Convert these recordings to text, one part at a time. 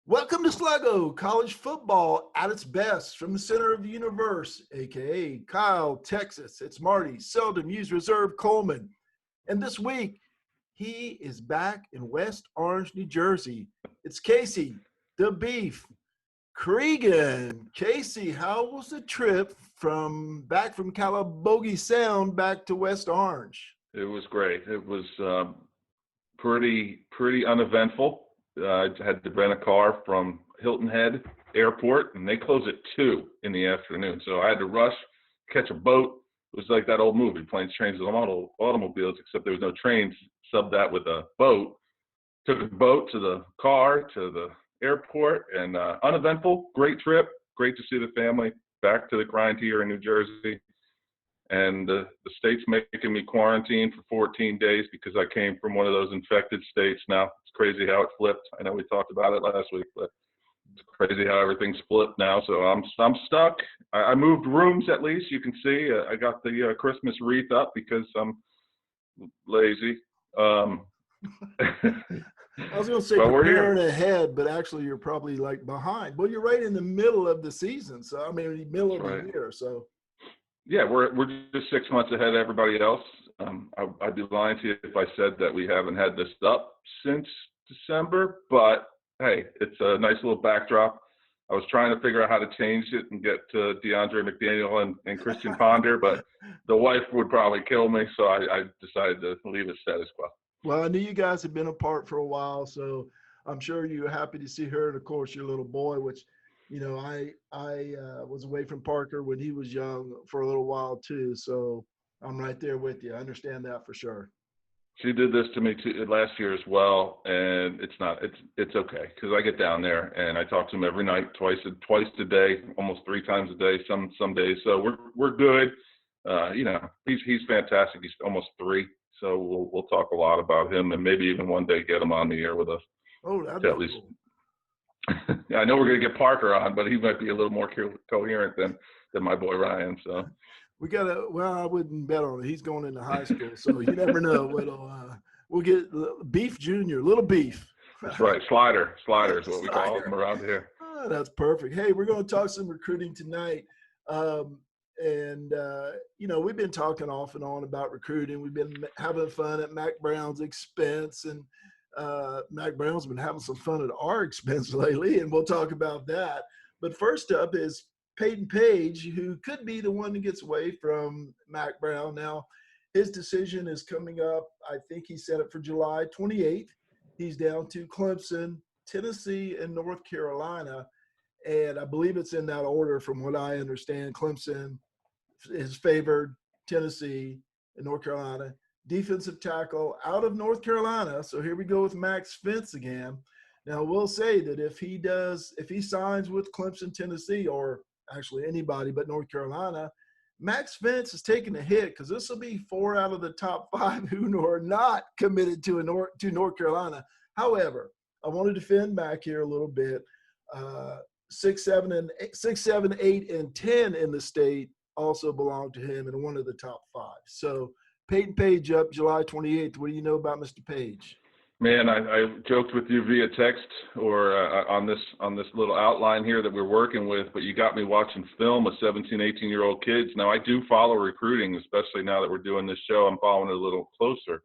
Welcome to Sluggo, college football at its best from the center of the universe, aka Kyle, Texas. It's Marty, Seldom Used Reserve Coleman. And this week, he is back in West Orange, New Jersey. It's Casey, the Beef, Cregan. Casey, how was the trip back from Calabogie Sound back to West Orange? It was great. It was pretty uneventful. I had to rent a car from Hilton Head Airport, and they close at 2 in the afternoon. So I had to rush, catch a boat. It was like that old movie, Planes, Trains, and Automobiles, except there was no trains. Subbed that with a boat. Took a boat to the car, to the airport, and uneventful. Great trip. Great to see the family. Back to the grind here in New Jersey. And the state's making me quarantine for 14 days because I came from one of those infected states. Now it's crazy how it flipped. I know we talked about it last week, but it's crazy how everything's flipped now. So I'm stuck. I moved rooms, at least you can see. I got the Christmas wreath up because I'm lazy. I was going to say but preparing ahead, but actually you're probably like behind. Well, you're right in the middle of the season, so I mean, middle of the year. So yeah, we're just 6 months ahead of everybody else. I'd be lying to you if I said that we haven't had this up since December, but hey, it's a nice little backdrop. I was trying to figure out how to change it and get DeAndre McDaniel and Christian Ponder, but the wife would probably kill me, so I decided to leave it status quo. Well, I knew you guys had been apart for a while, so I'm sure you're happy to see her, and of course your little boy, which, you know, I was away from Parker when he was young for a little while too, so I'm right there with you. I understand that for sure. She did this to me last year as well, and it's okay because I get down there and I talk to him every night, twice a day, almost 3 times a day, some days. So we're good. You know, he's fantastic. He's almost 3, so we'll talk a lot about him and maybe even one day get him on the air with us. Oh, that'd at be least. Cool. Yeah, I know we're gonna get Parker on, but he might be a little more coherent than my boy Ryan. So. Well, I wouldn't bet on it. He's going into high school, so you never know. We'll get Beef Junior, Little Beef. That's right. Slider is what we call him around here. Oh, that's perfect. Hey, we're going to talk some recruiting tonight. You know, we've been talking off and on about recruiting. We've been having fun at Mac Brown's expense, and Mac Brown's been having some fun at our expense lately, and we'll talk about that. But first up is Peyton Page, who could be the one that gets away from Mac Brown. Now, his decision is coming up. I think he set it for July 28th. He's down to Clemson, Tennessee, and North Carolina. And I believe it's in that order from what I understand. Clemson is favored, Tennessee, and North Carolina. Defensive tackle out of North Carolina. So here we go with Max Fentz again. Now, we'll say that if he signs with Clemson, Tennessee, or actually anybody but North Carolina, Max Fentz is taking a hit because this will be 4 out of the top 5 who are not committed to North Carolina. However, I want to defend Mac here a little bit. 6, 7, 8, and 10 in the state also belong to him in one of the top 5. So Peyton Page up July 28th. What do you know about Mr. Page? Man, I joked with you via text or on this little outline here that we're working with, but you got me watching film with 17, 18-year-old kids. Now, I do follow recruiting, especially now that we're doing this show. I'm following it a little closer.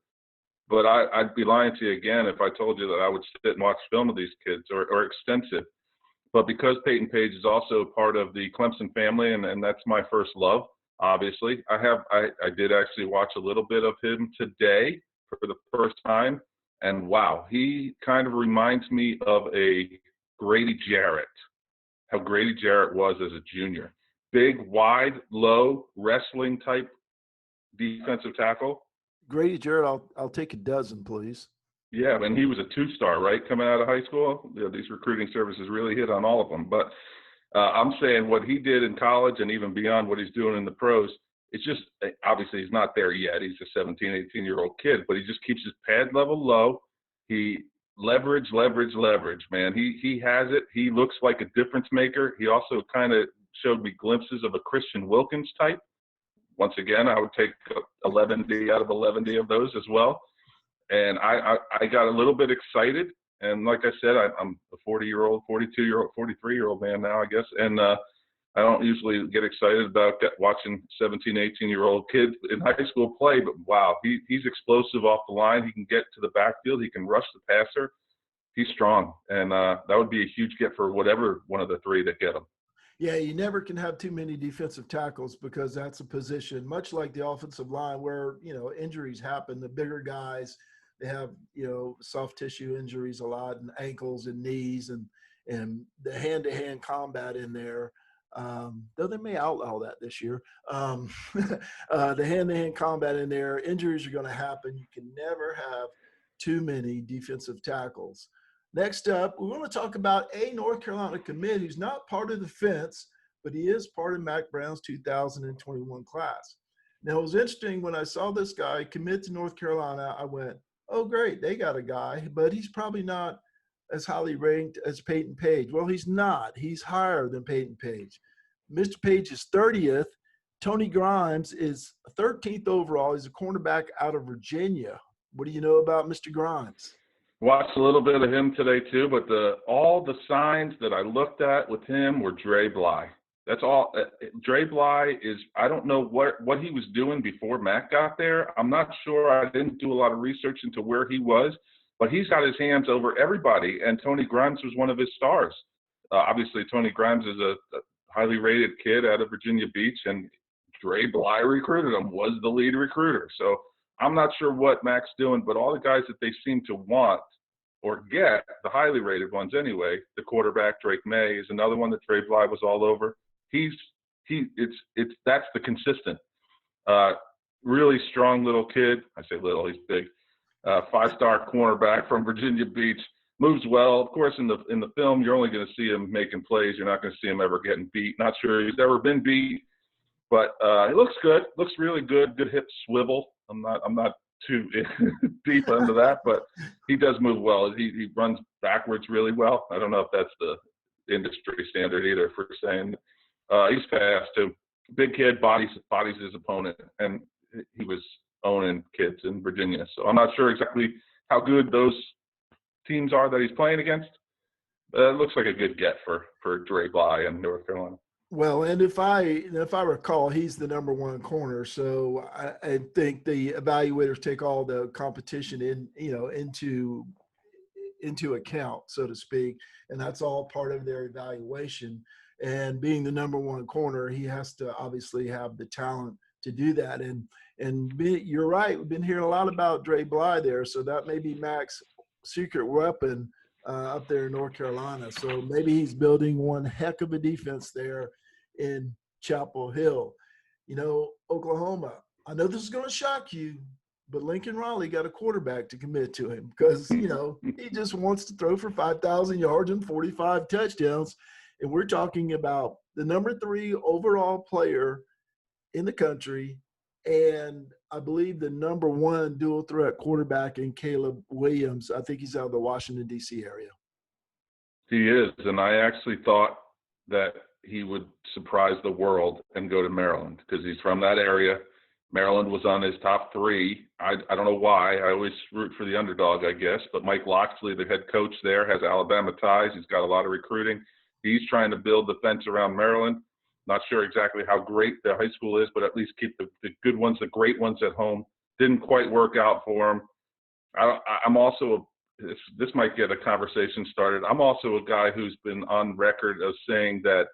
But I'd be lying to you again if I told you that I would sit and watch film of these kids or extensive. But because Peyton Page is also part of the Clemson family, and that's my first love, obviously, I did actually watch a little bit of him today for the first time. And wow, he kind of reminds me of a Grady Jarrett, how Grady Jarrett was as a junior. Big, wide, low, wrestling type defensive tackle. Grady Jarrett, I'll take a dozen, please. Yeah, and he was a 2-star, right, coming out of high school. You know, these recruiting services really hit on all of them. But I'm saying what he did in college and even beyond what he's doing in the pros, it's just obviously he's not there yet. He's a 17, 18-year-old kid, but he just keeps his pad level low. He leverage, man. He has it. He looks like a difference maker. He also kind of showed me glimpses of a Christian Wilkins type. Once again, I would take 11D out of 11D of those as well. And I got a little bit excited And like I said, I'm a 40-year-old, 42-year-old, 43-year-old man now, I guess. And I don't usually get excited about watching 17, 18-year-old kids in high school play, but wow, he's explosive off the line. He can get to the backfield. He can rush the passer. He's strong, and that would be a huge get for whatever one of the three that get him. Yeah, you never can have too many defensive tackles because that's a position, much like the offensive line, where, injuries happen. The bigger guys, they have, soft tissue injuries a lot, and ankles and knees, and the hand-to-hand combat in there. Though they may outlaw that this year. The hand-to-hand combat in there, injuries are going to happen. You can never have too many defensive tackles. Next up, we want to talk about a North Carolina commit who's not part of the fence, but he is part of Mack Brown's 2021 class. Now, it was interesting when I saw this guy commit to North Carolina, I went, oh, great, they got a guy, but he's probably not as highly ranked as Peyton Page. Well, he's not. He's higher than Peyton Page. Mr. Page is 30th. Tony Grimes is 13th overall. He's a cornerback out of Virginia. What do you know about Mr. Grimes? Watched a little bit of him today too, but all the signs that I looked at with him were Dre Bly. That's all. Dre Bly is, I don't know what he was doing before Matt got there. I'm not sure. I didn't do a lot of research into where he was, but he's got his hands over everybody, and Tony Grimes was one of his stars. Obviously, Tony Grimes is a highly rated kid out of Virginia Beach, and Dre Bly recruited him, was the lead recruiter. So I'm not sure what Mac's doing, but all the guys that they seem to want or get, the highly rated ones anyway, the quarterback, Drake May, is another one that Dre Bly was all over. That's the consistent. Really strong little kid. I say little, he's big. 5-star cornerback from Virginia Beach. Moves well. Of course, in the film, you're only going to see him making plays. You're not going to see him ever getting beat. Not sure he's ever been beat, but he looks good. Looks really good. Good hip swivel. I'm not too deep into that, but he does move well. He runs backwards really well. I don't know if that's the industry standard either for saying. He's fast too. Big kid, bodies his opponent, and he was owning kids in Virginia. So I'm not sure exactly how good those teams are that he's playing against. It looks like a good get for Dre Bly in North Carolina. Well, and if I recall, he's the number one corner. So I think the evaluators take all the competition into account, so to speak, and that's all part of their evaluation. And being the number one corner, he has to obviously have the talent to do that. And you're right. We've been hearing a lot about Dre Bly there, so that may be Mac's secret weapon up there in North Carolina. So maybe he's building one heck of a defense there in Chapel Hill. Oklahoma, I know this is going to shock you, but Lincoln Riley got a quarterback to commit to him because, he just wants to throw for 5,000 yards and 45 touchdowns. And we're talking about the number 3 overall player in the country, and I believe the number 1 dual threat quarterback in Caleb Williams. I think he's out of the Washington, D.C. area. He is, and I actually thought that he would surprise the world and go to Maryland because he's from that area. Maryland was on his top 3. I don't know why. I always root for the underdog, I guess. But Mike Locksley, the head coach there, has Alabama ties. He's got a lot of recruiting. He's trying to build the fence around Maryland. Not sure exactly how great the high school is, but at least keep the good ones, the great ones at home. Didn't quite work out for him. I'm also this might get a conversation started. I'm also a guy who's been on record of saying that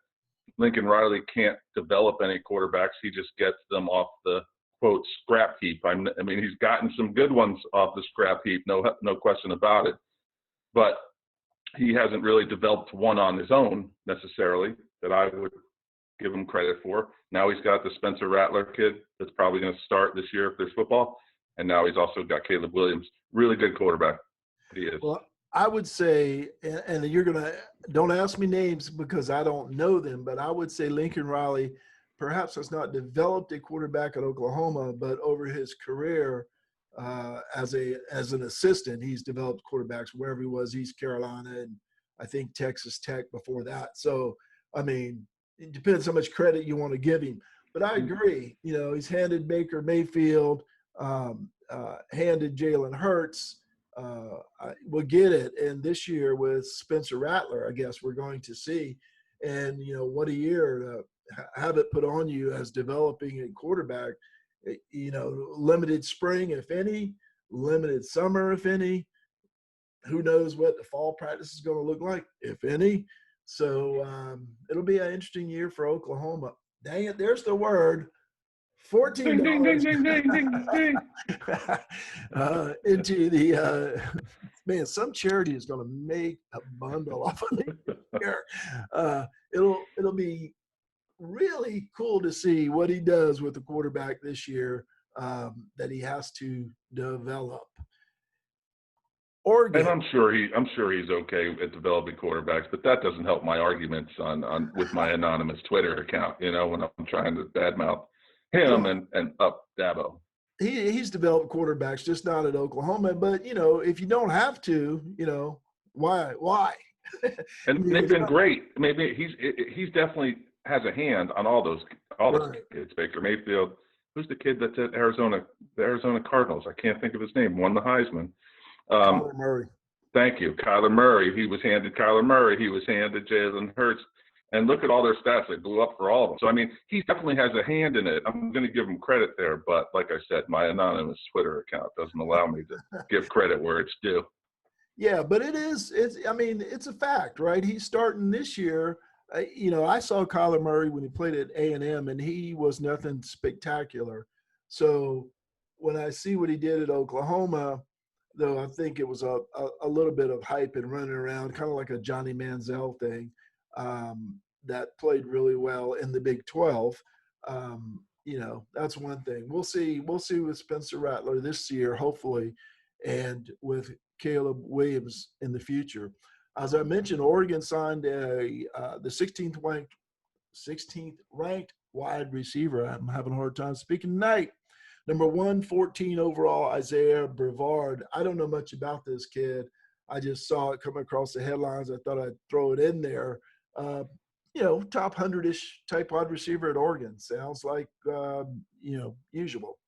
Lincoln Riley can't develop any quarterbacks. He just gets them off the, quote, scrap heap. I mean, he's gotten some good ones off the scrap heap, no question about it. But he hasn't really developed one on his own necessarily that I would give him credit for. Now he's got the Spencer Rattler kid that's probably going to start this year if there's football. And now he's also got Caleb Williams. Really good quarterback. He is. Well, I would say, and you're going to – don't ask me names because I don't know them, but I would say Lincoln Riley perhaps has not developed a quarterback at Oklahoma, but over his career as an assistant, he's developed quarterbacks wherever he was, East Carolina and I think Texas Tech before that. So, I mean, it depends how much credit you want to give him. But I agree. He's handed Baker Mayfield, handed Jalen Hurts. we'll get it. And this year with Spencer Rattler, I guess we're going to see. And, what a year to have it put on you as developing a quarterback. Limited spring, if any, limited summer, if any. Who knows what the fall practice is going to look like, if any. So it'll be an interesting year for Oklahoma. Dang it, there's the word. $14 Ding, ding, ding, ding, ding, ding, ding. Into the man. Some charity is going to make a bundle off of me here. It'll be really cool to see what he does with the quarterback this year that he has to develop. Oregon. And I'm sure he's okay at developing quarterbacks, but that doesn't help my arguments on with my anonymous Twitter account, when I'm trying to badmouth him and up Dabo. He's developed quarterbacks, just not at Oklahoma. But if you don't have to, why? And they've been great. Maybe he's definitely has a hand on all those kids. Baker Mayfield, who's the kid that's at the Arizona Cardinals? I can't think of his name. Won the Heisman. Kyler Murray. Thank you, Kyler Murray. He was handed Kyler Murray. He was handed Jalen Hurts. And look at all their stats. They blew up for all of them. So, I mean, he definitely has a hand in it. I'm going to give him credit there. But like I said, my anonymous Twitter account doesn't allow me to give credit where it's due. Yeah, but it's a fact, right? He's starting this year. I saw Kyler Murray when he played at A&M, and he was nothing spectacular. So when I see what he did at Oklahoma, though I think it was a little bit of hype and running around, kind of like a Johnny Manziel thing, that played really well in the Big 12. That's one thing. We'll see with Spencer Rattler this year, hopefully, and with Caleb Williams in the future. As I mentioned, Oregon signed the 16th ranked wide receiver. I'm having a hard time speaking tonight. Number 114 overall, Isaiah Brevard. I don't know much about this kid. I just saw it come across the headlines. I thought I'd throw it in there. Top 100-ish type wide receiver at Oregon. Sounds like, usual.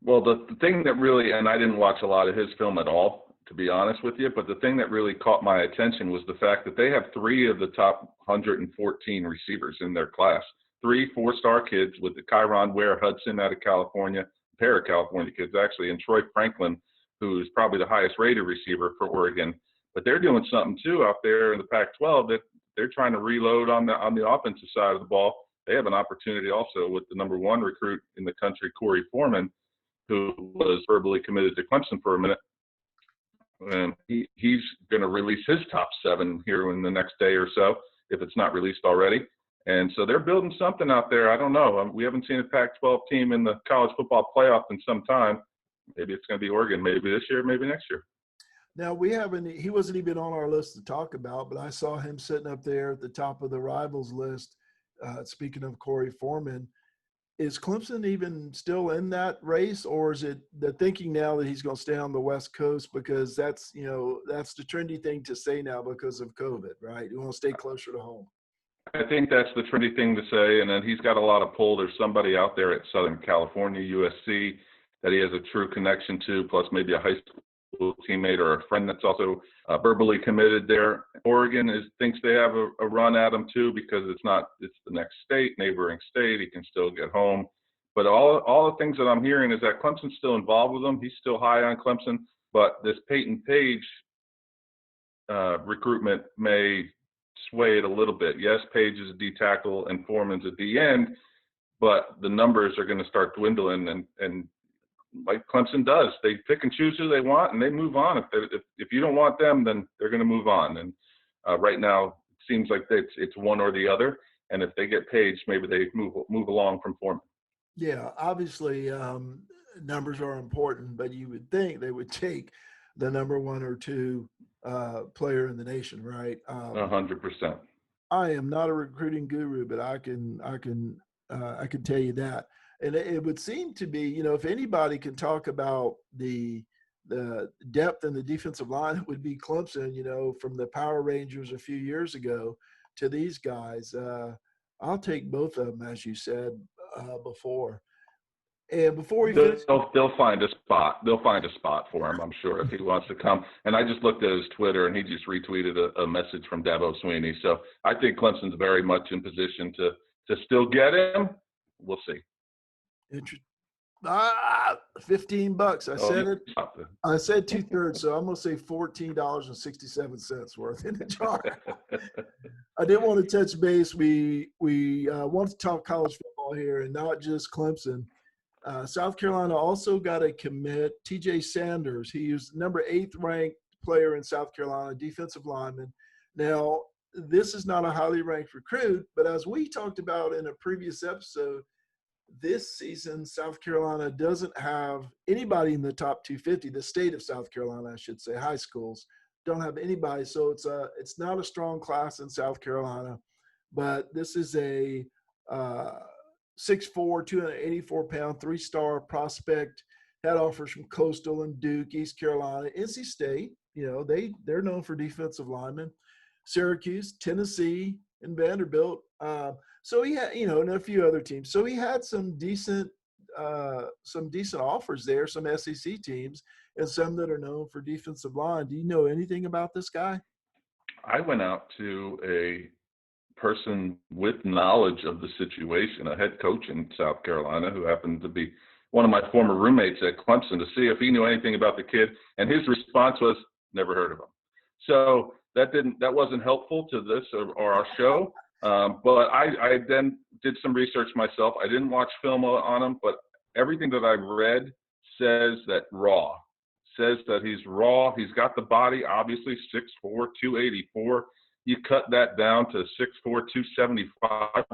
Well, the thing that really, and I didn't watch a lot of his film at all, to be honest with you, but the thing that really caught my attention was the fact that they have 3 of the top 114 receivers in their class. 3 4-star kids with the Kyron Ware Hudson out of California, a pair of California kids actually, and Troy Franklin, who's probably the highest rated receiver for Oregon. But they're doing something too out there in the Pac-12 that they're trying to reload on the offensive side of the ball. They have an opportunity also with the number 1 recruit in the country, Corey Foreman, who was verbally committed to Clemson for a minute. And he's going to release his top 7 here in the next day or so, if it's not released already. And so they're building something out there. I don't know. We haven't seen a Pac-12 team in the college football playoff in some time. Maybe it's going to be Oregon, maybe this year, maybe next year. Now, he wasn't even on our list to talk about, but I saw him sitting up there at the top of the rivals list. Speaking of Corey Foreman, is Clemson even still in that race, or is it the thinking now that he's going to stay on the West Coast because that's the trendy thing to say now because of COVID, right? You want to stay closer to home. I think that's the trendy thing to say, and then he's got a lot of pull. There's somebody out there at Southern California, USC, that he has a true connection to, plus maybe a high school teammate or a friend that's also verbally committed there. Oregon thinks they have a run at him too because it's the next neighboring state. He can still get home. But all the things that I'm hearing is that Clemson's still involved with him. He's still high on Clemson, but this Peyton Page recruitment may sway it a little bit. Yes, Page is a D tackle and Foreman's a D end, but the numbers are going to start dwindling, and like Clemson does, they pick and choose who they want and they move on. If you don't want them, then they're going to move on. And right now, it seems like it's one or the other. And if they get Page, maybe they move along from Foreman. Yeah, obviously numbers are important, but you would think they would take the number 1 or 2 player in the nation, right? 100%. I am not a recruiting guru, but I can tell you that. And it would seem to be, if anybody can talk about the depth in the defensive line, it would be Clemson, from the Power Rangers a few years ago to these guys. I'll take both of them, as you said before. And before we finish, they'll find a spot. They'll find a spot for him, I'm sure, if he wants to come. And I just looked at his Twitter, and he just retweeted a message from Dabo Sweeney. So I think Clemson's very much in position to still get him. We'll see. Interesting. $15. I said it. I said 2/3, so I'm gonna say $14.67 worth in the jar. I did want to touch base. We want to talk college football here, and not just Clemson. South Carolina also got a commit, TJ Sanders. He was number 8th ranked player in South Carolina, defensive lineman. Now, this is not a highly ranked recruit, but as we talked about in a previous episode, this season, South Carolina doesn't have anybody in the top 250. The state of South Carolina, I should say, high schools don't have anybody. So it's not a strong class in South Carolina, but this is a 6'4", 284-pound, 3-star prospect. Had offers from Coastal and Duke, East Carolina, NC State. They're known for defensive linemen. Syracuse, Tennessee, and Vanderbilt. So he had, and a few other teams. So he had some decent offers there, some SEC teams, and some that are known for defensive line. Do you know anything about this guy? I went out to a person with knowledge of the situation, a head coach in South Carolina who happened to be one of my former roommates at Clemson, to see if he knew anything about the kid. And his response was, never heard of him. So that wasn't helpful to this or our show. But I then did some research myself. I didn't watch film on him, but everything that I read says that he's raw. He's got the body, obviously, 6'4", 284. You cut that down to 6'4", 275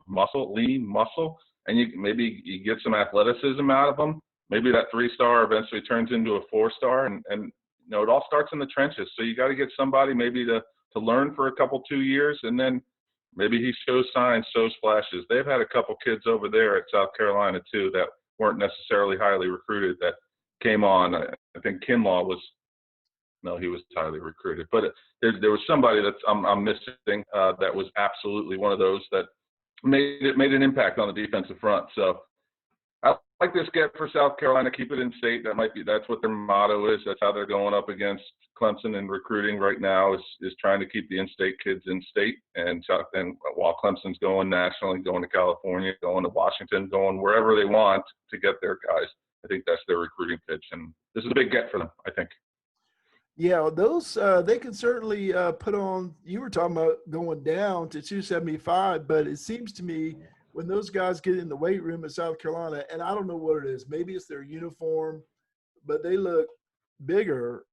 muscle, lean muscle, and maybe you get some athleticism out of him. Maybe that 3-star eventually turns into a 4-star, and it all starts in the trenches. So you got to get somebody maybe to learn for 2 years, and then maybe he shows signs, shows flashes. They've had a couple kids over there at South Carolina too that weren't necessarily highly recruited that came on. I think Kinlaw he was highly recruited, but there was somebody that I'm missing that was absolutely one of those that made an impact on the defensive front. So I like this get for South Carolina. Keep it in state. That's what their motto is. That's how they're going up against Clemson in recruiting right now, is trying to keep the in-state kids in state. And while Clemson's going nationally, going to California, going to Washington, going wherever they want to get their guys, I think that's their recruiting pitch. And this is a big get for them, I think. Yeah, those they can certainly put on. You were talking about going down to 275, but it seems to me when those guys get in the weight room at South Carolina, and I don't know what it is, maybe it's their uniform, but they look bigger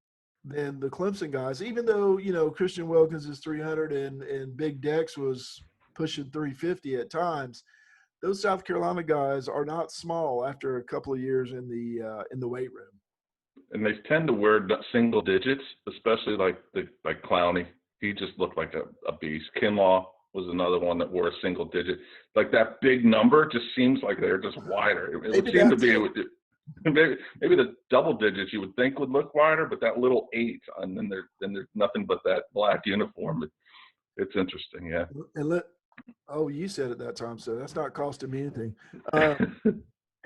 than the Clemson guys, even though, Christian Wilkins is 300 and Big Dex was pushing 350 at times. Those South Carolina guys are not small after a couple of years in the weight room. And they tend to wear single digits, especially like Clowney. He just looked like a beast. Kinlaw was another one that wore a single digit. Like that big number just seems like they're just wider. It would seem to be maybe the double digits you would think would look wider, but that little 8, and then there's nothing but that black uniform. It's interesting, yeah. And you said it that time, so that's not costing me anything.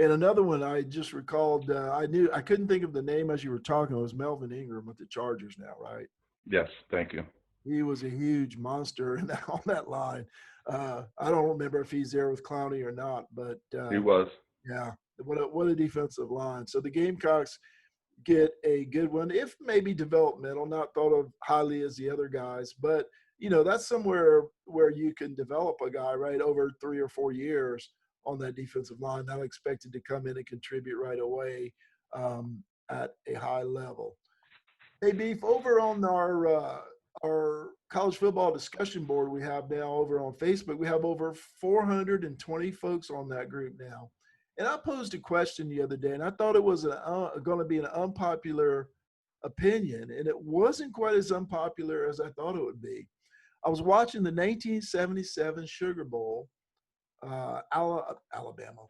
And another one I just recalled, I couldn't think of the name as you were talking. It was Melvin Ingram with the Chargers now, right? Yes, thank you. He was a huge monster on that line. I don't remember if he's there with Clowney or not, but he was. Yeah, what a defensive line. So the Gamecocks get a good one, if maybe developmental, not thought of highly as the other guys, but that's somewhere where you can develop a guy right over 3 or 4 years on that defensive line, not expected to come in and contribute right away at a high level. Hey, Beef, over on our college football discussion board we have now over on Facebook, we have over 420 folks on that group now. And I posed a question the other day, and I thought it was going to be an unpopular opinion, and it wasn't quite as unpopular as I thought it would be. I was watching the 1977 Sugar Bowl, Alabama,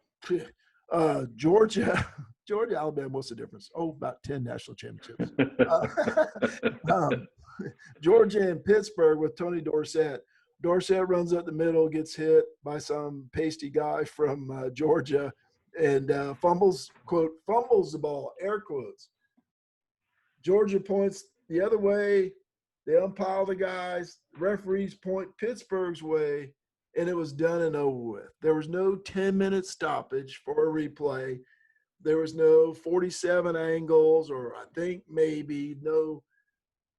Georgia, Alabama. What's the difference? About 10 national championships. Georgia and Pittsburgh with Tony Dorsett. Dorsett runs up the middle, gets hit by some pasty guy from Georgia, and fumbles, quote, fumbles the ball, air quotes. Georgia points the other way. They umpire the guys. Referees point Pittsburgh's way, and it was done and over with. There was no 10-minute stoppage for a replay. There was no 47 angles, or I think maybe no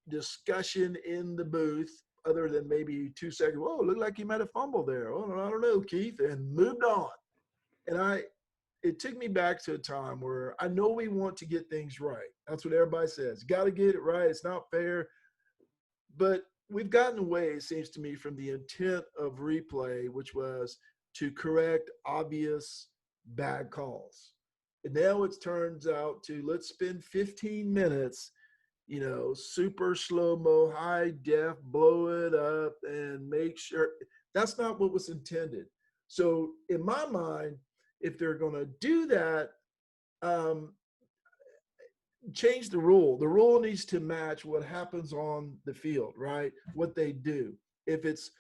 discussion in the booth other than maybe 2 seconds. Oh, looked like he might have fumbled there. Oh, I don't know, Keith, and moved on. And it took me back to a time where I know we want to get things right. That's what everybody says. Got to get it right. It's not fair. But we've gotten away, it seems to me, from the intent of replay, which was to correct obvious bad calls. And now it turns out to let's spend 15 minutes, super slow-mo, high def, blow it up and make sure. That's not what was intended. So in my mind, if they're going to do that, change the rule. The rule needs to match what happens on the field, right? What they do. If it's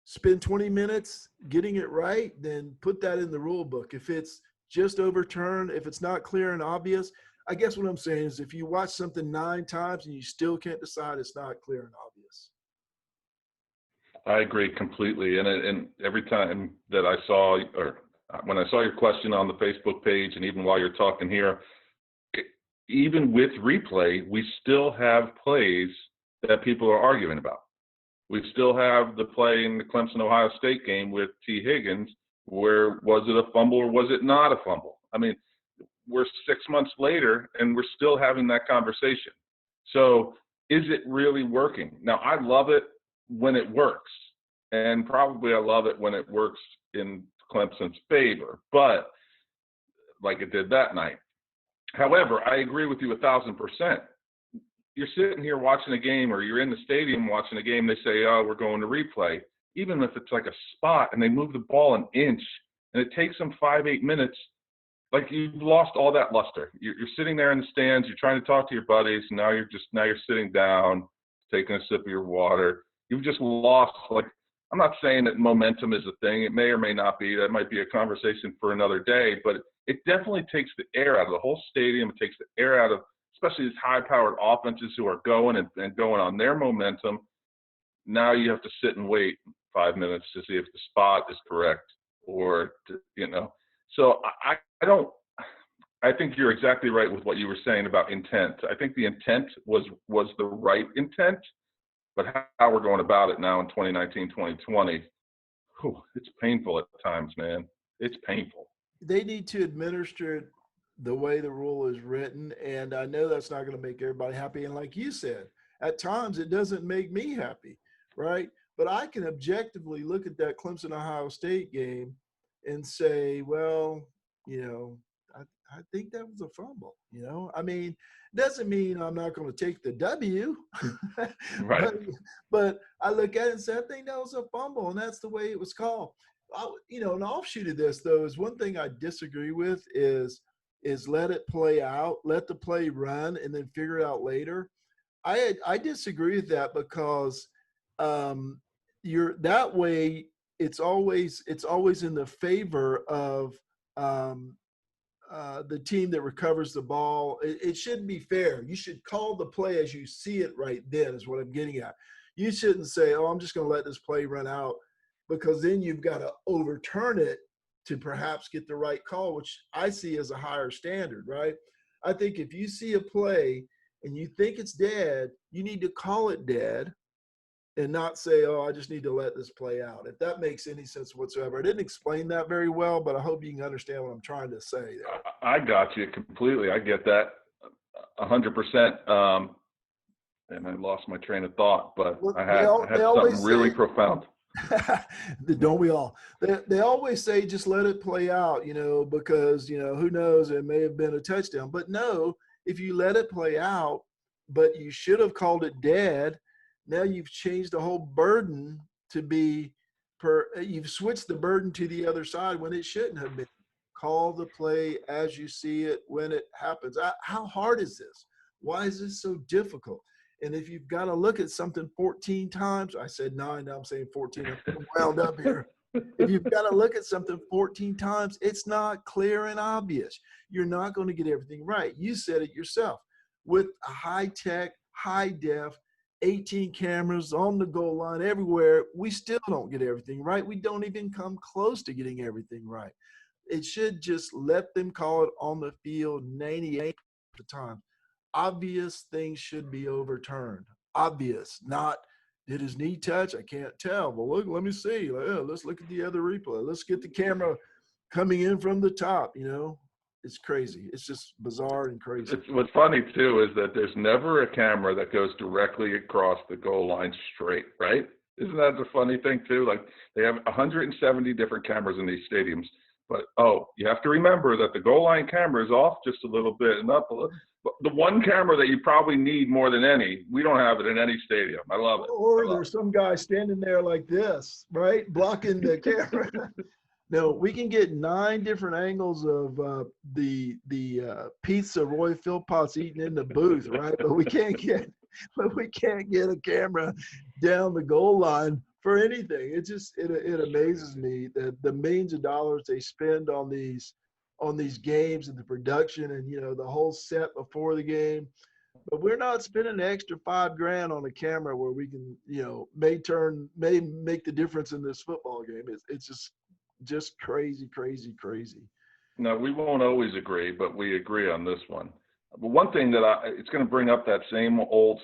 spend 20 minutes getting it right, then put that in the rule book. If it's just overturned, if it's not clear and obvious, I guess what I'm saying is if you watch something 9 times and you still can't decide, it's not clear and obvious. I agree completely. And every time that I saw, or when I saw your question on the Facebook page, and even while you're talking here, even with replay, we still have plays that people are arguing about. We still have the play in the Clemson-Ohio State game with T. Higgins, where was it a fumble or was it not a fumble? I mean, we're 6 months later and we're still having that conversation. So is it really working? Now, I love it when it works, and probably I love it when it works in Clemson's favor, but like it did that night. However, I agree with you 1,000%. You're sitting here watching a game, or you're in the stadium watching a game, they say, oh, we're going to replay. Even if it's like a spot and they move the ball an inch and it takes them 5-8 minutes, like you've lost all that luster. You're sitting there in the stands, you're trying to talk to your buddies, and now you're sitting down, taking a sip of your water. You've just lost, like, I'm not saying that momentum is a thing. It may or may not be. That might be a conversation for another day, but it definitely takes the air out of the whole stadium. It takes the air out of especially these high-powered offenses who are going and going on their momentum. Now you have to sit and wait 5 minutes to see if the spot is correct, or So I think you're exactly right with what you were saying about intent. I think the intent was the right intent, but how we're going about it now in 2019, 2020, it's painful at times, man. It's painful. They need to administer it the way the rule is written, and I know that's not going to make everybody happy. And like you said, at times it doesn't make me happy, right? But I can objectively look at that Clemson-Ohio State game and say, well, I think that was a fumble. I mean, doesn't mean I'm not going to take the W, right? But I look at it and say, I think that was a fumble, and that's the way it was called. An offshoot of this, though, is one thing I disagree with is let it play out, let the play run, and then figure it out later. I disagree with that because you're that way. It's always in the favor of the team that recovers the ball. It shouldn't be fair. You should call the play as you see it right then, is what I'm getting at. You shouldn't say, oh, I'm just going to let this play run out, because then you've got to overturn it to perhaps get the right call, which I see as a higher standard, right? I think if you see a play and you think it's dead, you need to call it dead and not say, oh, I just need to let this play out. If that makes any sense whatsoever. I didn't explain that very well, but I hope you can understand what I'm trying to say there. I got you completely. I get that 100%. And I lost my train of thought, but I had something really profound. Don't we all? They always say just let it play out, because who knows, it may have been a touchdown. But no, if you let it play out, but you should have called it dead, now you've changed the whole burden to be you've switched the burden to the other side when it shouldn't have been. Call the play as you see it when it happens. How hard is this? Why is this so difficult? And if you've got to look at something 14 times, I said 9, now I'm saying 14, I'm round up here. If you've got to look at something 14 times, it's not clear and obvious. You're not going to get everything right. You said it yourself. With a high-tech, high-def, 18 cameras on the goal line everywhere, we still don't get everything right. We don't even come close to getting everything right. It should just let them call it on the field 98% of the time. Obvious things should be overturned. Obvious, not did his knee touch? I can't tell. Well, look, let me see. Let's look at the other replay. Let's get the camera coming in from the top. It's crazy. It's just bizarre and crazy. What's funny too is that there's never a camera that goes directly across the goal line straight, right? Isn't that the funny thing too? Like they have 170 different cameras in these stadiums, but you have to remember that the goal line camera is off just a little bit and up a little. But the one camera that you probably need more than any, we don't have it in any stadium. I love it. Or there's some guy standing there like this, right, blocking the camera. No, we can get 9 different angles of the pizza Roy Philpott's eating in the booth, right? But we can't get a camera down the goal line for anything. It amazes me that the millions of dollars they spend on these games and the production and the whole set before the game. But we're not spending an extra $5,000 on a camera where we can, may make the difference in this football game. It's just crazy. No, we won't always agree, but we agree on this one. But one thing that it's going to bring up that same old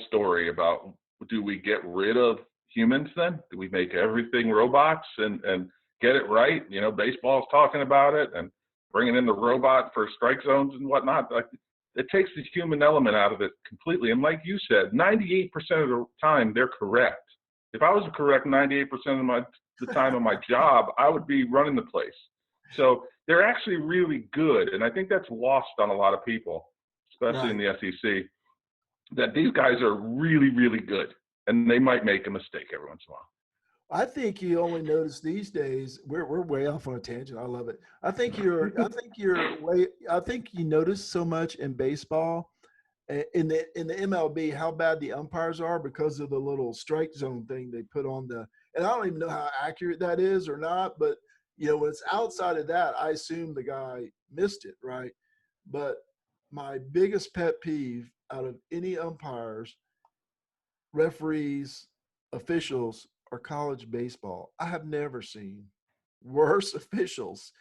story about, do we get rid of humans then? Do we make everything robots and get it right? Baseball's talking about it and bringing in the robot for strike zones and whatnot. Like, it takes the human element out of it completely. And like you said, 98% of the time they're correct. If I was correct 98% of the time of my job, I would be running the place. So they're actually really good. And I think that's lost on a lot of people, especially in the SEC, that these guys are really, really good. And they might make a mistake every once in a while. I think you only notice these days, we're way off on a tangent. I love it. I think you notice so much in baseball, in the MLB, how bad the umpires are because of the little strike zone thing they put on and I don't even know how accurate that is or not, but when it's outside of that, I assume the guy missed it, right? But my biggest pet peeve out of any umpires, referees, officials, or college baseball, I have never seen worse officials.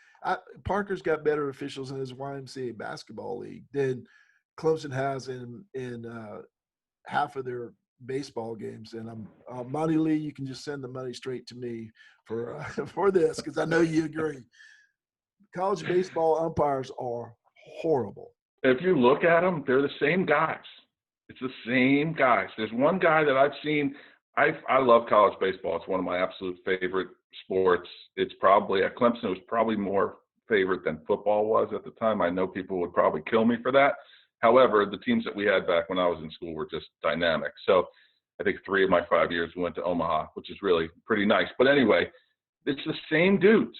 Parker's got better officials in his YMCA basketball league than Clemson has in half of their baseball games. And Monty Lee, you can just send the money straight to me for this, because I know you agree. College baseball umpires are horrible. If you look at them, they're the same guys. It's the same guys. There's one guy that I've seen. I love college baseball. It's one of my absolute favorite sports. It's probably at Clemson, it was probably more favorite than football was at the time. I know people would probably kill me for that. However, the teams that we had back when I was in school were just dynamic. So I think 3 of my 5 years we went to Omaha, which is really pretty nice. But anyway, it's the same dudes.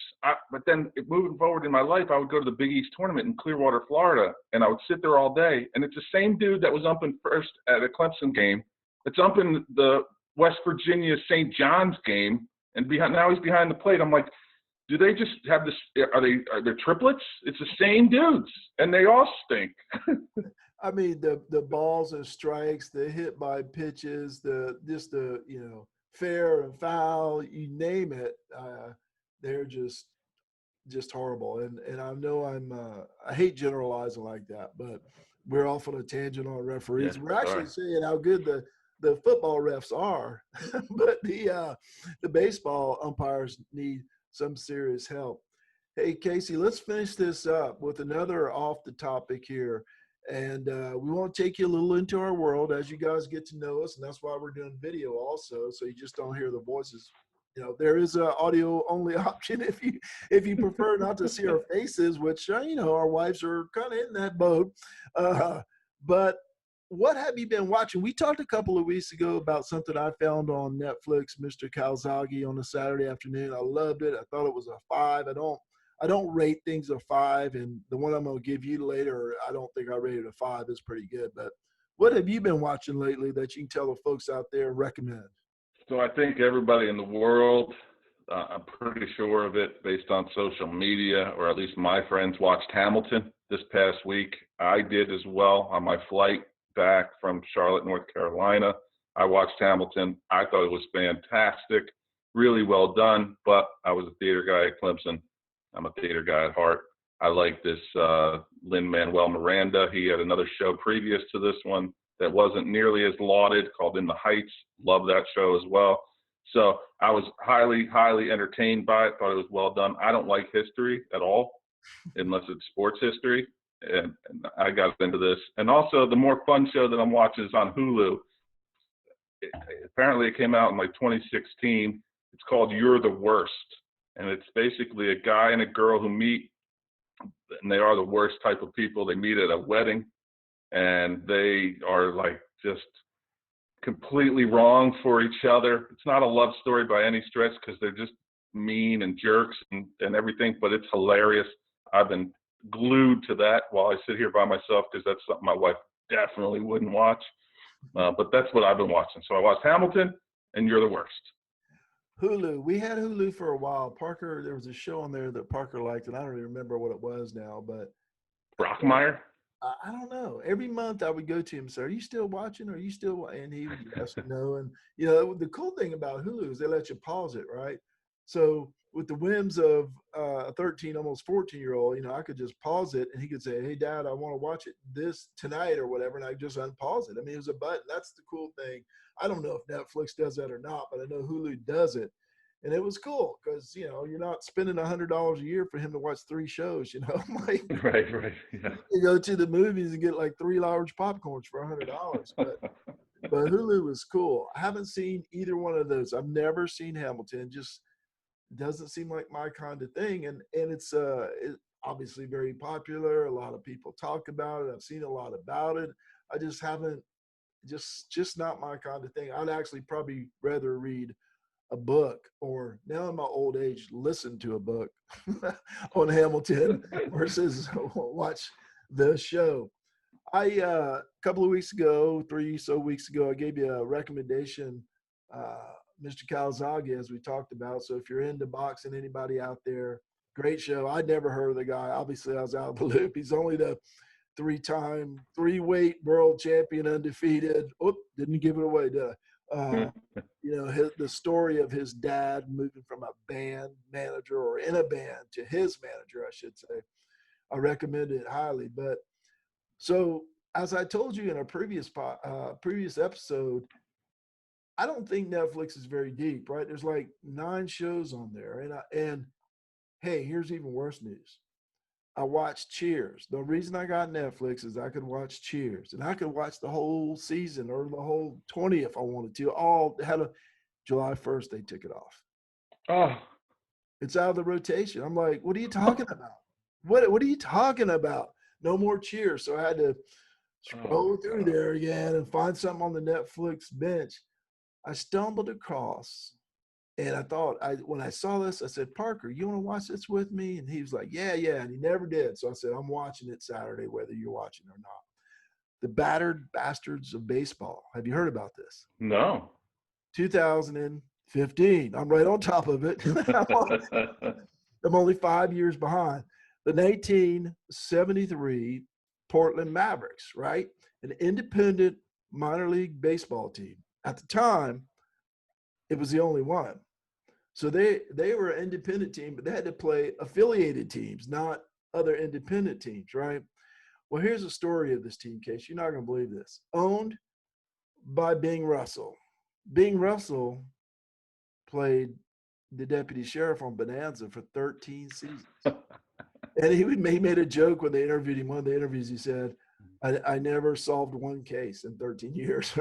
But then moving forward in my life, I would go to the Big East tournament in Clearwater, Florida, and I would sit there all day. And it's the same dude that was umping first at a Clemson game. It's umping the West Virginia St. John's game, and now he's behind the plate. I'm like, do they just have this? Are they triplets? It's the same dudes, and they all stink. I mean, the balls and strikes, the hit by pitches, the fair and foul, you name it, they're just horrible. And I know I hate generalizing like that, but we're off on a tangent on referees. Yeah, we're actually saying how good the football refs are, but the baseball umpires need some serious help. Hey, Casey, let's finish this up with another off the topic here. And we want to take you a little into our world as you guys get to know us. And that's why we're doing video also, so you just don't hear the voices. There is an audio only option if you prefer not to see our faces, which, our wives are kind of in that boat. But what have you been watching? We talked a couple of weeks ago about something I found on Netflix, Mr. Calzaghe, on a Saturday afternoon. I loved it. I thought it was a 5. I don't rate things a 5, and the one I'm going to give you later, I don't think I rated a 5. It's pretty good. But what have you been watching lately that you can tell the folks out there and recommend? So I think everybody in the world I'm pretty sure of it based on social media, or at least my friends watched Hamilton this past week. I did as well on my flight back from Charlotte, North Carolina. I watched Hamilton. I thought it was fantastic, really well done, but I was a theater guy at Clemson. I'm a theater guy at heart. I like this Lin-Manuel Miranda. He had another show previous to this one that wasn't nearly as lauded, called In the Heights. Love that show as well. So I was highly, highly entertained by it. Thought it was well done. I don't like history at all, unless it's sports history. And I got into this. And also, the more fun show that I'm watching is on Hulu. Apparently, it came out in like 2016. It's called You're the Worst. And it's basically a guy and a girl who meet, and they are the worst type of people. They meet at a wedding, and they are like just completely wrong for each other. It's not a love story by any stretch, because they're just mean and jerks and everything, but it's hilarious. I've been glued to that while I sit here by myself, because that's something my wife definitely wouldn't watch. But that's what I've been watching. So I watched Hamilton and You're the Worst. Hulu. We had Hulu for a while. Parker, there was a show on there that Parker liked, and I don't even remember what it was now, but Brockmeyer? I don't know. Every month I would go to him, say, "Are you still watching? Are you still?" And he would yes, no. And you know, the cool thing about Hulu is they let you pause it, right? So with the whims of a 13, almost 14-year-old, you know, I could just pause it, and he could say, "Hey, Dad, I want to watch it this tonight or whatever," and I just unpause it. I mean, it was a button. That's the cool thing. I don't know if Netflix does that or not, but I know Hulu does it. And it was cool because, you know, you're not spending $100 a year for him to watch 3 shows, you know. Like, Right, yeah. you go to the movies and get like 3 large popcorns for $100. But Hulu was cool. I haven't seen either one of those. I've never seen Hamilton. Just doesn't seem like my kind of thing. And it's obviously very popular. A lot of people talk about it. I've seen a lot about it. I just haven't, just not my kind of thing. I'd actually probably rather read a book, or now in my old age, listen to a book on Hamilton versus watch the show. A couple of weeks ago, 3 so weeks ago, I gave you a recommendation, Mr. Calzaghe, as we talked about. So if you're into boxing, anybody out there, great show. I'd never heard of the guy. Obviously, I was out of the loop. He's only the 3-time 3-weight world champion, undefeated. Oop, didn't give it away, did I? You know, the story of his dad moving from a band manager, or in a band, to his manager, I should say. I recommend it highly. But so, as I told you in a previous episode, I don't think Netflix is very deep, right? There's like 9 shows on there, and hey, here's even worse news. I watched Cheers. The reason I got Netflix is I could watch Cheers, and I could watch the whole season or the whole 20 if I wanted to. All had a July 1st, they took it off. Oh, It's out of the rotation. I'm like, what are you talking about? What are you talking about? No more Cheers. So I had to scroll through there again and find something on the Netflix bench. I stumbled across, and I thought, when I saw this, I said, "Parker, you want to watch this with me?" And he was like, yeah. And he never did. So I said, "I'm watching it Saturday, whether you're watching or not." The Battered Bastards of Baseball. Have you heard about this? no. 2015. I'm right on top of it. I'm only 5 years behind. The 1973 Portland Mavericks, right? An independent minor league baseball team. At the time, it was the only one. So they were an independent team, but they had to play affiliated teams, not other independent teams, right? Well, here's the story of this team, Case. You're not going to believe this. Owned by Bing Russell. Bing Russell played the deputy sheriff on Bonanza for 13 seasons. And he made a joke when they interviewed him. One of the interviews, he said, I never solved one case in 13 years.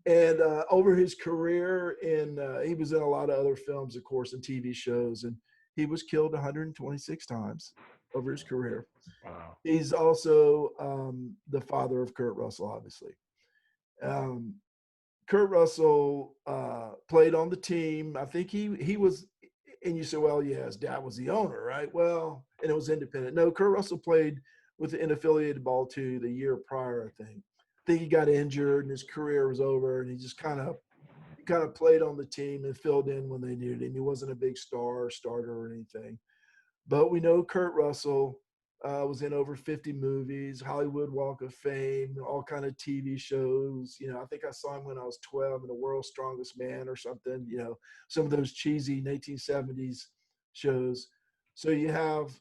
And over his career, he was in a lot of other films, of course, and TV shows, and he was killed 126 times over his career. Wow. He's also the father of Kurt Russell, obviously. Kurt Russell played on the team. I think he was, and you say, well, yeah, his dad was the owner, right? Well, and it was independent. No, Kurt Russell played with an affiliated ball too the year prior, I think. He got injured and his career was over, and he just kind of kind of played on the team and filled in when they needed him. He wasn't a big star or starter or anything. But we know Kurt Russell was in over 50 movies, Hollywood Walk of Fame, all kind of TV shows. You know, I think I saw him when I was 12 in The World's Strongest Man or something, you know, some of those cheesy 1970s shows. So you have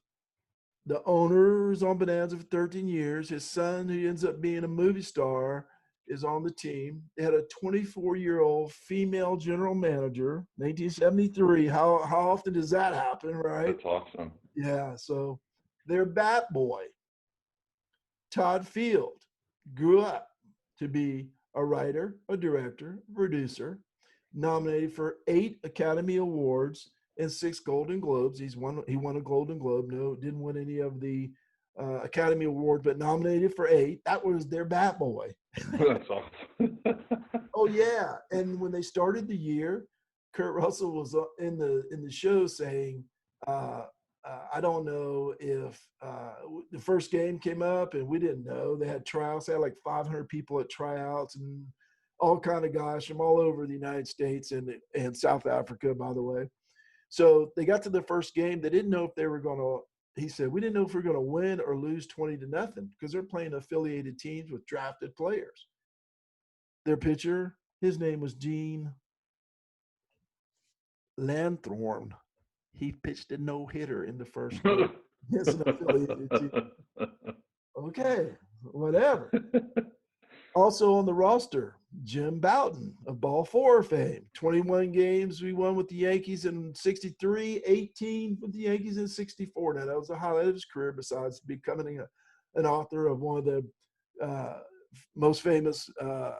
the owner is on Bonanza for 13 years. His son, who ends up being a movie star, is on the team. They had a 24-year-old female general manager, 1973. How often does that happen, right? That's awesome. Yeah, so their bat boy, Todd Field, grew up to be a writer, a director, producer, nominated for 8 Academy Awards and 6 Golden Globes. He won a Golden Globe. No, didn't win any of the Academy Awards, but nominated for 8. That was their bat boy. That's awesome. Oh yeah, and when they started the year, Kurt Russell was in the show saying, I don't know if the first game came up and we didn't know. They had tryouts. They had like 500 people at tryouts and all kind of guys from all over the United States and South Africa, by the way. So they got to the first game. They didn't know if they were going to, he said, we didn't know if we were going to win or lose 20-0 because they're playing affiliated teams with drafted players. Their pitcher, his name was Gene Lanthorn. He pitched a no-hitter in the first game. It's an affiliated team. Okay, whatever. Also on the roster, Jim Bouton of Ball 4 fame. 21 games we won with the Yankees in 63, 18 with the Yankees in 64. Now, that was the highlight of his career besides becoming an author of one of the most famous, I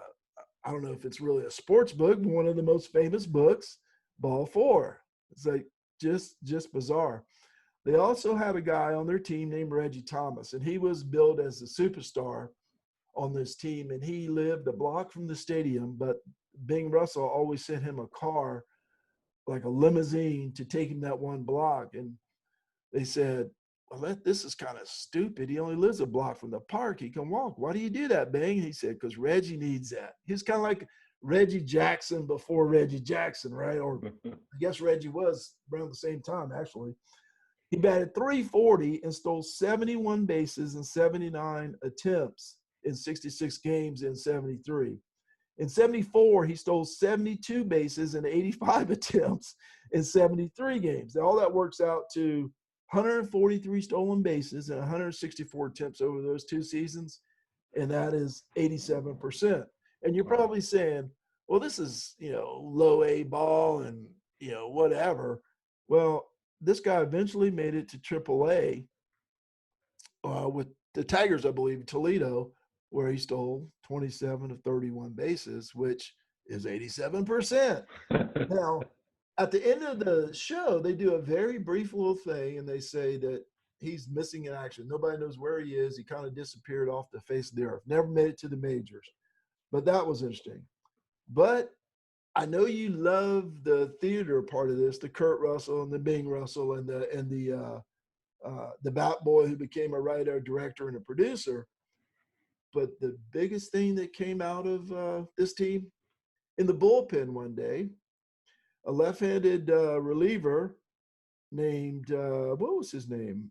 don't know if it's really a sports book, but one of the most famous books, Ball 4. It's like just bizarre. They also had a guy on their team named Reggie Thomas, and he was billed as the superstar on this team, and he lived a block from the stadium, but Bing Russell always sent him a car, like a limousine, to take him that one block. And they said, well, this is kind of stupid. He only lives a block from the park. He can walk. Why do you do that, Bing? He said, because Reggie needs that. He's kind of like Reggie Jackson before Reggie Jackson, right? Or I guess Reggie was around the same time, actually. He batted .340 and stole 71 bases and 79 attempts in 66 games in 73. In 74, he stole 72 bases and 85 attempts in 73 games. Now, all that works out to 143 stolen bases and 164 attempts over those 2 seasons, and that is 87%. And you're probably saying, well, this is, low A ball and, whatever. Well, this guy eventually made it to AAA with the Tigers, I believe, Toledo, where he stole 27 of 31 bases, which is 87%. Now, at the end of the show, they do a very brief little thing, and they say that he's missing in action. Nobody knows where he is. He kind of disappeared off the face of the earth. Never made it to the majors. But that was interesting. But I know you love the theater part of this, the Kurt Russell and the Bing Russell and the bat boy who became a writer, director, and a producer. But the biggest thing that came out of this team, in the bullpen one day, a left-handed reliever named, what was his name?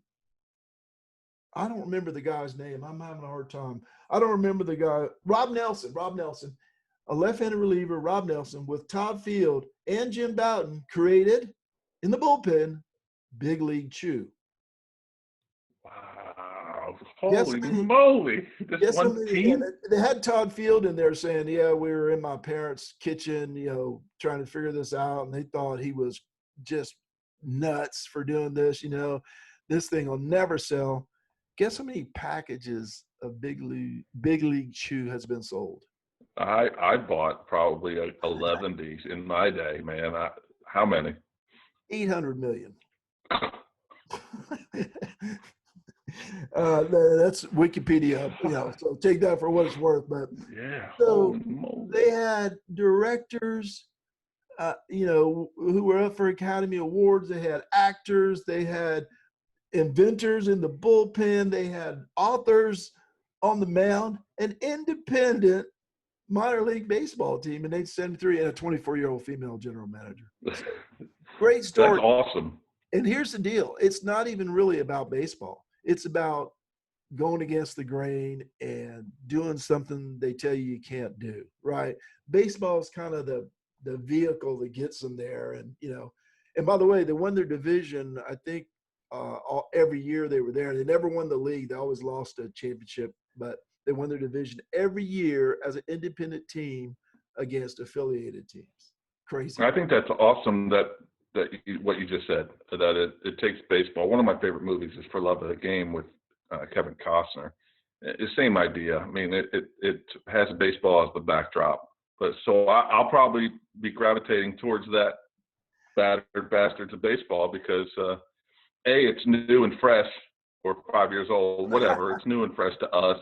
I don't remember the guy's name. I'm having a hard time. I don't remember the guy. Rob Nelson. A left-handed reliever, Rob Nelson, with Todd Field and Jim Bouton, created, in the bullpen, Big League Chew. Wow. Holy moly. This one team? They had Todd Field in there saying, yeah, we were in my parents' kitchen, trying to figure this out. And they thought he was just nuts for doing this. This thing will never sell. Guess how many packages of Big League Chew has been sold? I bought probably 11 these in my day, man. How many? 800 million. That's Wikipedia, so take that for what it's worth. But yeah, so they had directors, who were up for Academy Awards. They had actors, they had inventors in the bullpen, they had authors on the mound, an independent minor league baseball team in 1973 and a 24-year-old female general manager. So, great story. That's awesome. And here's the deal. It's not even really about baseball. It's about going against the grain and doing something they tell you can't do, right? Baseball is kind of the vehicle that gets them there. And, and by the way, they won their division, I think, every year they were there. They never won the league. They always lost a championship, but they won their division every year as an independent team against affiliated teams. Crazy. I think that's awesome what you just said, that it takes baseball. One of my favorite movies is For Love of the Game with Kevin Costner. The same idea. I mean, it has baseball as the backdrop. But so I'll probably be gravitating towards that battered bastards of baseball because it's new and fresh, or 5 years old, whatever. It's new and fresh to us,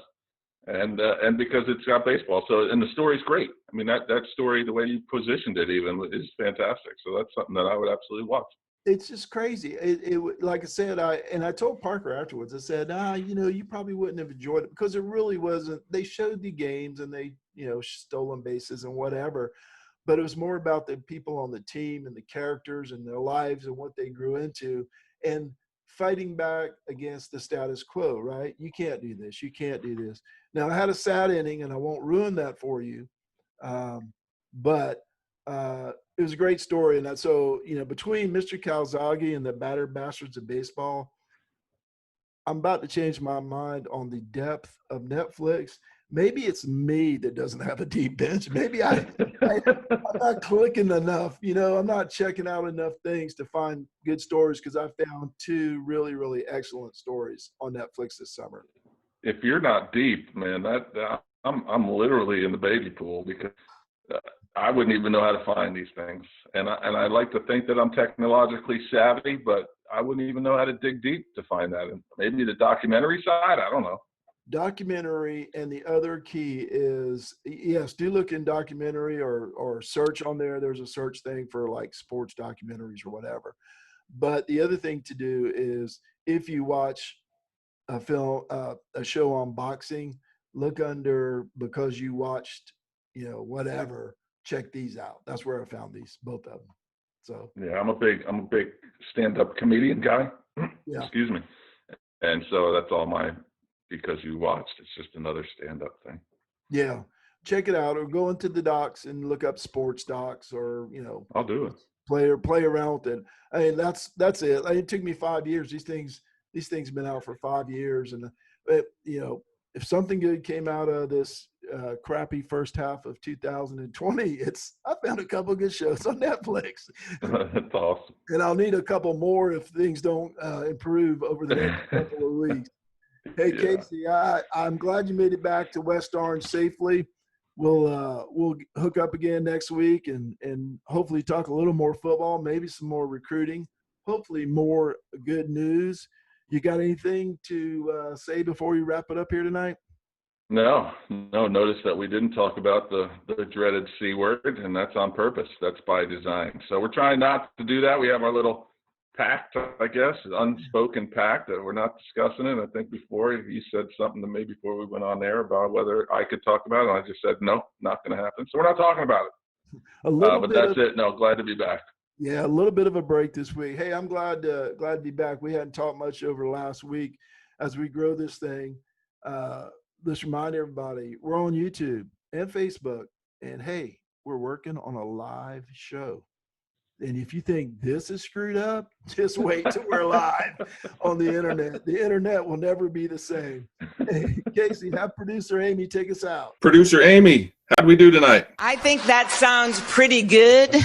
and because it's got baseball. So, and the story's great. I mean, that story, the way you positioned it, even is fantastic. So that's something that I would absolutely watch. It's just crazy. It like I said, I told Parker afterwards. I said, you probably wouldn't have enjoyed it because it really wasn't. They showed the games and they, stolen bases and whatever, but it was more about the people on the team and the characters and their lives and what they grew into and fighting back against the status quo. Right? You can't do this. You can't do this. Now I had a sad ending, and I won't ruin that for you, but. It was a great story. And so, between Mr. Calzaghe and the battered bastards of baseball, I'm about to change my mind on the depth of Netflix. Maybe it's me that doesn't have a deep bench. Maybe I'm not clicking enough. I'm not checking out enough things to find good stories because I found 2 really, really excellent stories on Netflix this summer. If you're not deep, man, I'm literally in the baby pool because I wouldn't even know how to find these things. And I like to think that I'm technologically savvy, but I wouldn't even know how to dig deep to find that. And maybe the documentary side, I don't know. Documentary, and the other key is, yes, do look in documentary or search on there. There's a search thing for like sports documentaries or whatever. But the other thing to do is if you watch a show on boxing, look under because you watched, whatever. Check these out. That's where I found these, both of them. So yeah, I'm a big stand-up comedian guy. Yeah. Excuse me. And so that's all because you watched. It's just another stand-up thing. Yeah, check it out, or go into the docs and look up sports docs, or I'll do it. Play around with it. I mean, that's it. It took me 5 years. These things have been out for 5 years, and if something good came out of this crappy first half of 2020, I found a couple of good shows on Netflix. That's awesome. And I'll need a couple more if things don't improve over the next couple of weeks. Hey, yeah. Casey, I'm glad you made it back to West Orange safely. We'll hook up again next week and hopefully talk a little more football, maybe some more recruiting, hopefully more good news. You got anything to say before we wrap it up here tonight? No. Notice that we didn't talk about the dreaded C word, and that's on purpose. That's by design. So we're trying not to do that. We have our little pact, I guess, unspoken pact that we're not discussing it. I think before you said something to me before we went on there about whether I could talk about it, and I just said, no, not going to happen. So we're not talking about it. But that's it. No, glad to be back. Yeah, a little bit of a break this week. Hey, I'm glad to be back. We hadn't talked much over the last week as we grow this thing. Let's remind everybody, we're on YouTube and Facebook. And, hey, we're working on a live show. And if you think this is screwed up, just wait till we're live on the internet. The internet will never be the same. Hey, Casey, have producer Amy take us out. Producer Amy, how'd we do tonight? I think that sounds pretty good.